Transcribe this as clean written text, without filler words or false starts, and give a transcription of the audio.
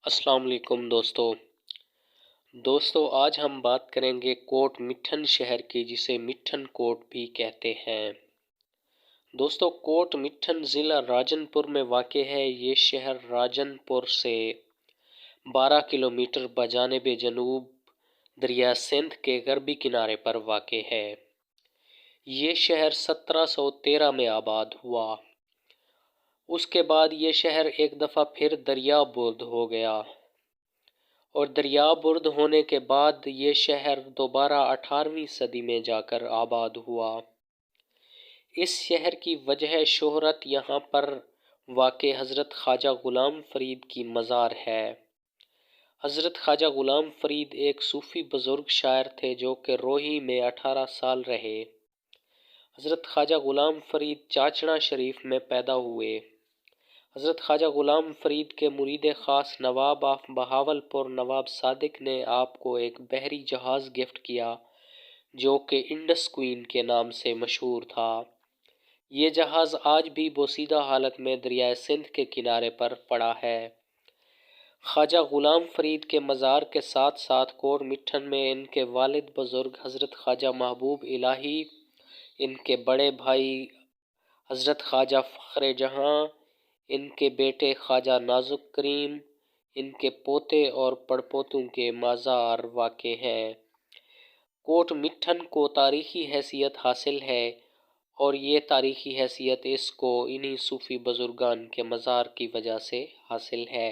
السلام علیکم دوستو آج ہم بات کریں گے کوٹ مٹھن شہر کی، جسے مٹھن کوٹ بھی کہتے ہیں۔ دوستو کوٹ مٹھن ضلع راجن پور میں واقع ہے۔ یہ شہر راجن پور سے 12 کلومیٹر بجانب جنوب دریا سندھ کے غربی کنارے پر واقع ہے۔ یہ شہر 1713 میں آباد ہوا۔ اس کے بعد یہ شہر ایک دفعہ پھر دریا برد ہو گیا اور دریا برد ہونے کے بعد یہ شہر دوبارہ 18ویں صدی میں جا کر آباد ہوا۔ اس شہر کی وجہ شہرت یہاں پر واقع حضرت خواجہ غلام فرید کی مزار ہے۔ حضرت خواجہ غلام فرید ایک صوفی بزرگ شاعر تھے جو کہ روہی میں 18 سال رہے۔ حضرت خواجہ غلام فرید چاچڑا شریف میں پیدا ہوئے۔ حضرت خواجہ غلام فرید کے مرید خاص نواب آف بہاولپور نواب صادق نے آپ کو ایک بحری جہاز گفٹ کیا جو کہ انڈس کوئین کے نام سے مشہور تھا۔ یہ جہاز آج بھی بوسیدہ حالت میں دریائے سندھ کے کنارے پر پڑا ہے۔ خواجہ غلام فرید کے مزار کے ساتھ ساتھ کوٹ مٹھن میں ان کے والد بزرگ حضرت خواجہ محبوب الہی، ان کے بڑے بھائی حضرت خواجہ فخر جہاں، ان کے بیٹے خواجہ نازک کریم، ان کے پوتے اور پڑپوتوں کے مزار واقع ہیں۔ کوٹ مٹھن کو تاریخی حیثیت حاصل ہے اور یہ تاریخی حیثیت اس کو انہی صوفی بزرگان کے مزار کی وجہ سے حاصل ہے۔